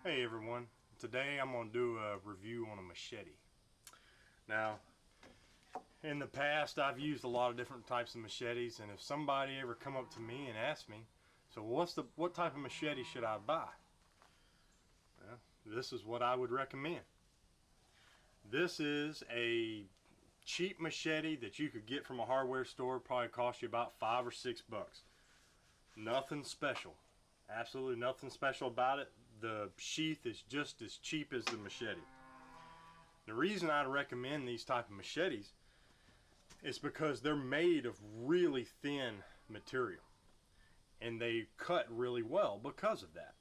Hey everyone, today I'm going to do a review on a machete. Now, in the past I've used a lot of different types of machetes, and if somebody ever come up to me and ask me, so what type of machete should I buy? Well, this is what I would recommend. This is a cheap machete that you could get from a hardware store, probably cost you about $5 or $6. Nothing special. Absolutely nothing special about it. The sheath is just as cheap as the machete. The reason I recommend these type of machetes is because they're made of really thin material and they cut really well because of that.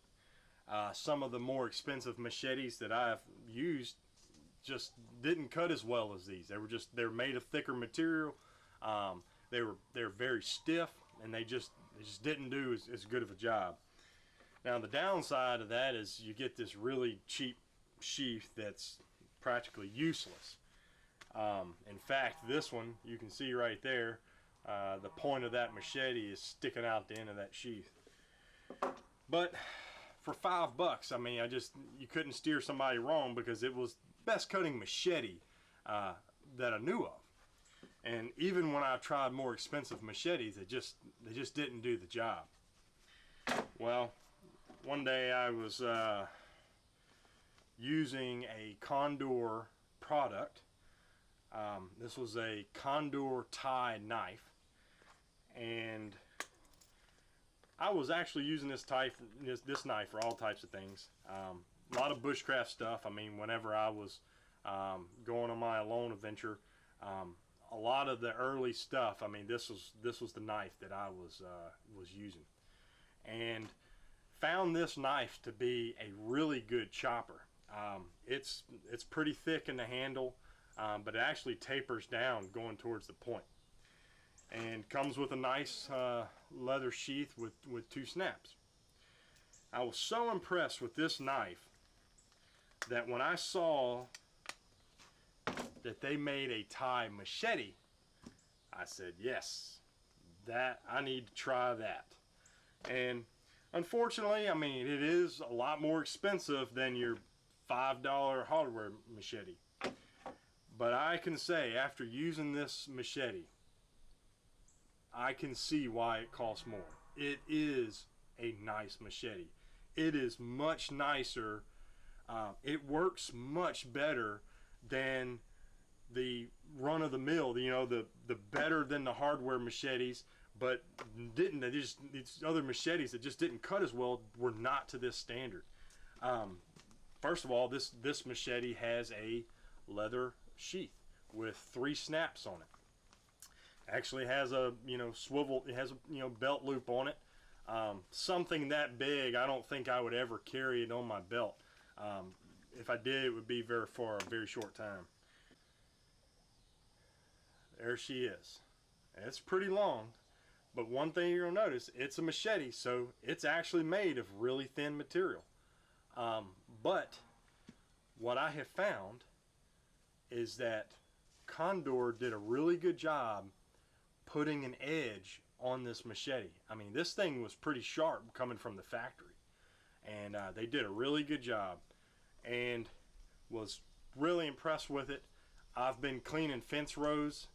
Some of the more expensive machetes that I've used just didn't cut as well as these. They're made of thicker material. They're very stiff, and they just didn't do as good of a job. Now the downside of that is you get this really cheap sheath that's practically useless. In fact, this one, you can see right there, the point of that machete is sticking out the end of that sheath. But for $5, I mean, you couldn't steer somebody wrong, because it was the best cutting machete that I knew of. And even when I tried more expensive machetes, they just didn't do the job. Well, one day I was using a Condor product. This was a Condor tie knife, and I was actually using this knife for all types of things. A lot of bushcraft stuff. I mean, whenever I was going on my alone adventure, a lot of the early stuff, I mean, this was the knife that I was using, and found this knife to be a really good chopper. It's pretty thick in the handle, but it actually tapers down going towards the point, and comes with a nice leather sheath with 2 snaps. I was so impressed with this knife that when I saw that they made a tie machete, I said, yes, that I need to try that. And unfortunately, I mean, it is a lot more expensive than your $5 hardware machete. But I can say, after using this machete, I can see why it costs more. It is a nice machete. It is much nicer. It works much better than the run-of-the-mill, you know, the better than the hardware machetes, but these other machetes that just didn't cut as well were not to this standard. First of all, this machete has a leather sheath with 3 snaps on it. Actually has a swivel. It has a belt loop on it. Something that big, I don't think I would ever carry it on my belt. If I did, it would be for a very short time. There she is. And it's pretty long, but one thing you're gonna notice, it's a machete, so it's actually made of really thin material. But what I have found is that Condor did a really good job putting an edge on this machete. I mean, this thing was pretty sharp coming from the factory, and they did a really good job, and was really impressed with it. I've been cleaning fence rows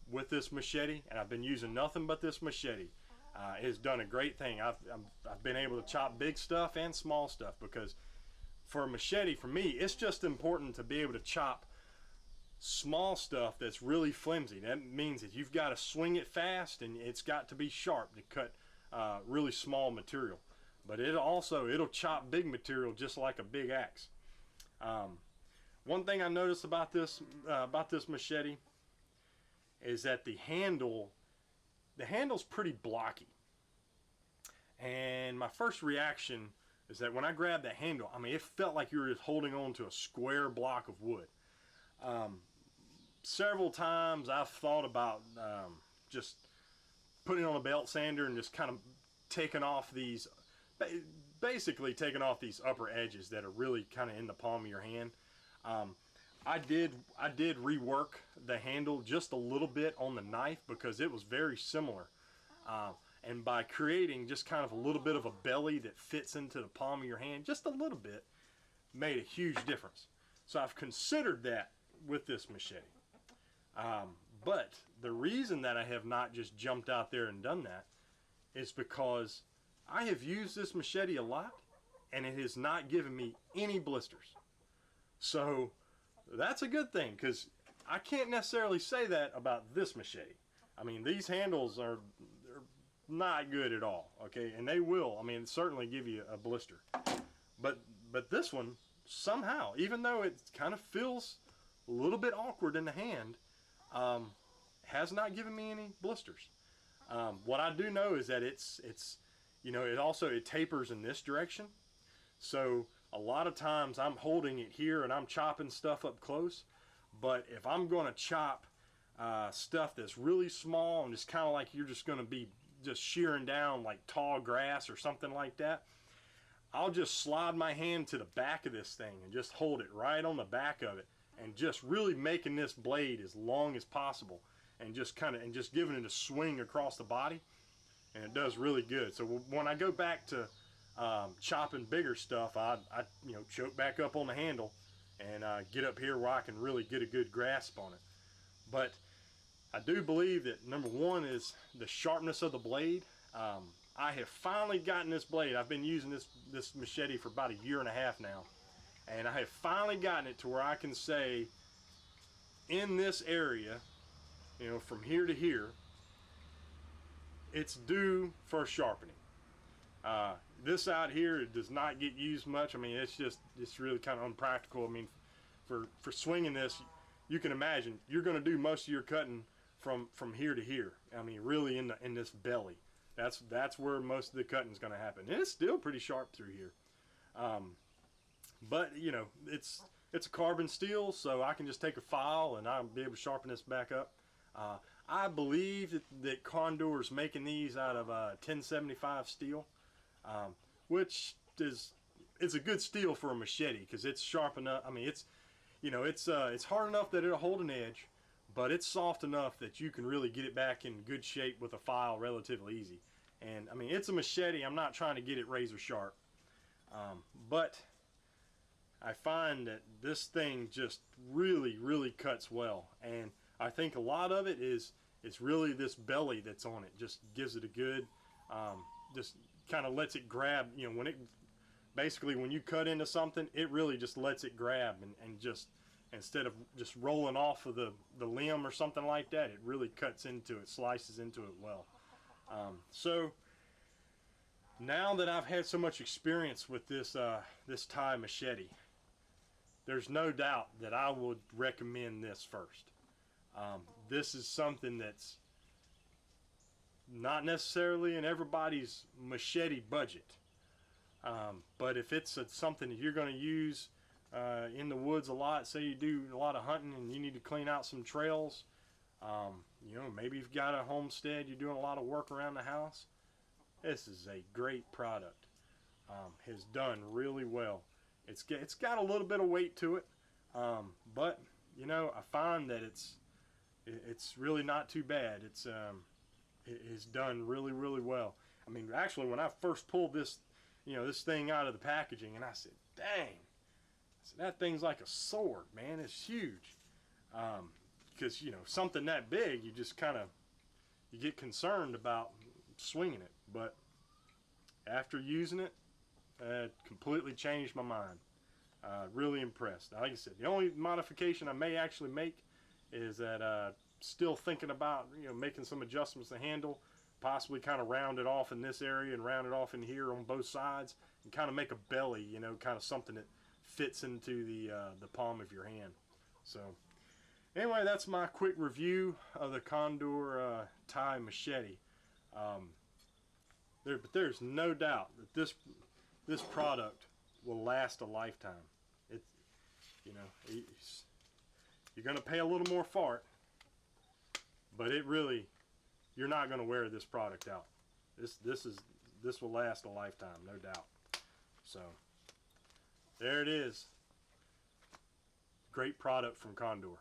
with this machete, and I've been using nothing but this machete. It has done a great thing. I've been able to chop big stuff and small stuff, because for a machete, for me, it's just important to be able to chop small stuff that's really flimsy. That means that you've got to swing it fast, and it's got to be sharp to cut really small material. But it'll chop big material just like a big axe. One thing I noticed about this machete is that the handle's pretty blocky. And my first reaction is that when I grabbed the handle, I mean, it felt like you were just holding on to a square block of wood. Several times I've thought about just putting on a belt sander and just kind of basically taking off these upper edges that are really kind of in the palm of your hand. I did rework the handle just a little bit on the knife, because it was very similar. and by creating just kind of a little bit of a belly that fits into the palm of your hand, just a little bit, made a huge difference. So I've considered that with this machete. But the reason that I have not just jumped out there and done that is because I have used this machete a lot, and it has not given me any blisters. So that's a good thing, because I can't necessarily say that about this machete. I mean, these handles are not good at all, okay? And they will, I mean, certainly give you a blister. But this one, somehow, even though it kind of feels a little bit awkward in the hand, has not given me any blisters. What I do know is that it's you know, it tapers in this direction. So a lot of times I'm holding it here and I'm chopping stuff up close. But if I'm going to chop stuff that's really small and just kind of like you're just going to be just shearing down like tall grass or something like that, I'll just slide my hand to the back of this thing and just hold it right on the back of it, and just really making this blade as long as possible, and just giving it a swing across the body, and it does really good. So when I go back to chopping bigger stuff, I you know, choke back up on the handle and get up here where I can really get a good grasp on it. But I do believe that number one is the sharpness of the blade. I have finally gotten this blade. I've been using this machete for about 1.5 years now, and I have finally gotten it to where I can say, in this area, you know, from here to here, it's due for sharpening. This out here, it does not get used much. I mean, it's really kind of unpractical. I mean, for swinging this, you can imagine you're going to do most of your cutting from here to here. I mean, really in this belly. That's where most of the cutting is going to happen. And it's still pretty sharp through here. But you know, it's a carbon steel, so I can just take a file and I'll be able to sharpen this back up. I believe that Condor is making these out of 1075 steel, which it's a good steel for a machete because it's sharp enough. I mean, it's hard enough that it'll hold an edge, but it's soft enough that you can really get it back in good shape with a file relatively easy. And I mean, it's a machete. I'm not trying to get it razor sharp, but I find that this thing just really cuts well. And I think a lot of it is it's really this belly that's on it. Just gives it a good, just kind of lets it grab. You know, when you cut into something, it really just lets it grab and just, instead of just rolling off of the limb or something like that, it really cuts into it, slices into it well. So now that I've had so much experience with this Thai machete, there's no doubt that I would recommend this first. This is something that's not necessarily in everybody's machete budget, but if it's something that you're going to use in the woods a lot, say you do a lot of hunting and you need to clean out some trails, you know, maybe you've got a homestead, you're doing a lot of work around the house, this is a great product. Has done really well. It's got a little bit of weight to it, but you know, I find that it's really not too bad. It's done really well. I mean, actually, when I first pulled this, you know, this thing out of the packaging, and I said, dang, that thing's like a sword, man. It's huge. Because you know, something that big, you just kind of, you get concerned about swinging it. But after using it, it completely changed my mind. Really impressed. Like I said, the only modification I may actually make is that still thinking about, you know, making some adjustments to the handle, possibly kind of round it off in this area and round it off in here on both sides, and kind of make a belly, you know, kind of something that fits into the palm of your hand. So anyway, that's my quick review of the Condor Thai machete. But there's no doubt that this product will last a lifetime. You know, you're going to pay a little more for it, but you're not going to wear this product out. This will last a lifetime, no doubt. So there it is. Great product from Condor.